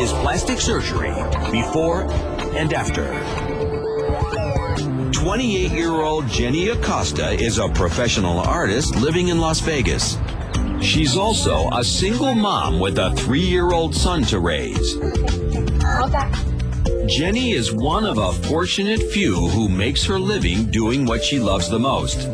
his plastic surgery, before and after. 28-year-old Jenny Acosta is a professional artist living in Las Vegas. She's also a single mom with a 3-year-old son to raise. Jenny is one of a fortunate few who makes her living doing what she loves the most.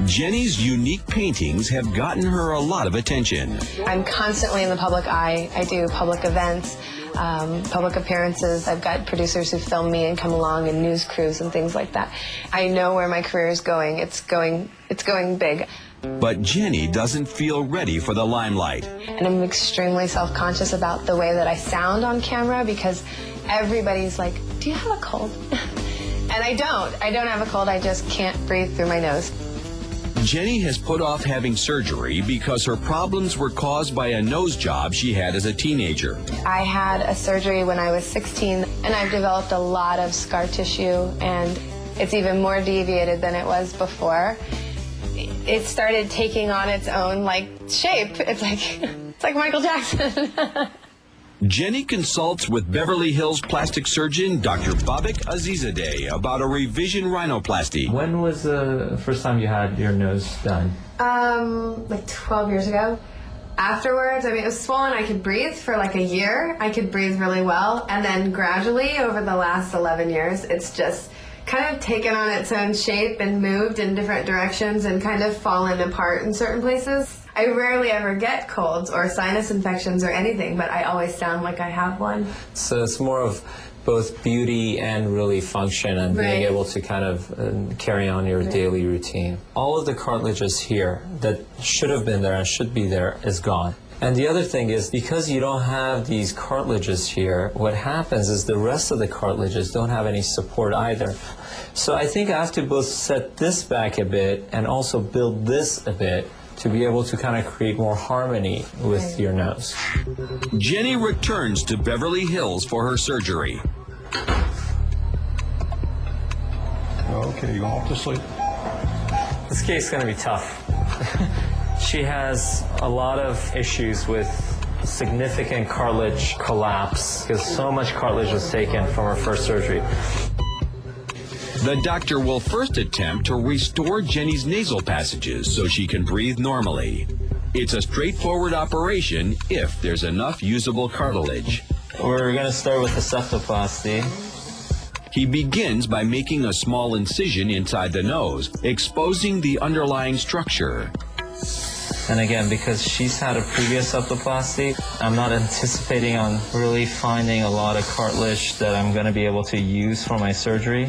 Jenny's unique paintings have gotten her a lot of attention. I'm constantly in the public eye. I do public events, public appearances. I've got producers who film me and come along, and news crews and things like that. I know where my career is going. It's going big. But Jenny doesn't feel ready for the limelight. And I'm extremely self-conscious about the way that I sound on camera, because everybody's like, do you have a cold? And I don't. I don't have a cold. I just can't breathe through my nose. Jenny has put off having surgery because her problems were caused by a nose job she had as a teenager. I had a surgery when I was 16, and I've developed a lot of scar tissue, and it's even more deviated than it was before. It started taking on its own, shape. It's like Michael Jackson. Jenny consults with Beverly Hills plastic surgeon Dr. Babak Azizzadeh about a revision rhinoplasty. When was the first time you had your nose done? 12 years ago. Afterwards, it was swollen. I could breathe for a year. I could breathe really well. And then gradually, over the last 11 years, it's just kind of taken on its own shape and moved in different directions and kind of fallen apart in certain places. I rarely ever get colds or sinus infections or anything, but I always sound like I have one. So it's more of both beauty and really function and being able to kind of carry on your daily routine. All of the cartilages here that should have been there and should be there is gone. And the other thing is, because you don't have these cartilages here, what happens is the rest of the cartilages don't have any support either. So I think I have to both set this back a bit and also build this a bit to be able to kind of create more harmony with your nose. Jenny returns to Beverly Hills for her surgery. Okay, you going off to sleep? This case is going to be tough. She has a lot of issues with significant cartilage collapse because so much cartilage was taken from her first surgery. The doctor will first attempt to restore Jenny's nasal passages so she can breathe normally. It's a straightforward operation if there's enough usable cartilage. We're going to start with the septoplasty. He begins by making a small incision inside the nose, exposing the underlying structure. And again, because she's had a previous septoplasty, I'm not anticipating on really finding a lot of cartilage that I'm going to be able to use for my surgery.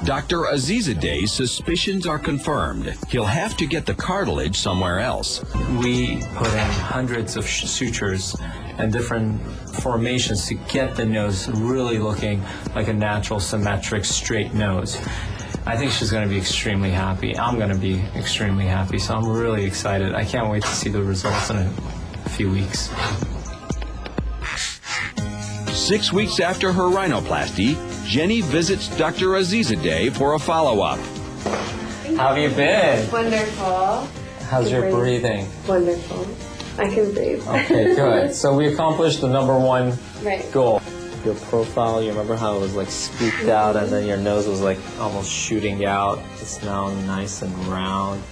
Dr. Azizzadeh's suspicions are confirmed. He'll have to get the cartilage somewhere else. We put in hundreds of sutures and different formations to get the nose really looking like a natural, symmetric, straight nose. I think she's going to be extremely happy. I'm going to be extremely happy, so I'm really excited. I can't wait to see the results in a few weeks. 6 weeks after her rhinoplasty, Jenny visits Dr. Azizzadeh for a follow-up. How have you been? Wonderful. How's your breathing? Wonderful. I can breathe. Okay, good. So we accomplished the #1 goal. Your profile, you remember how it was scooped out and then your nose was almost shooting out? It's now nice and round.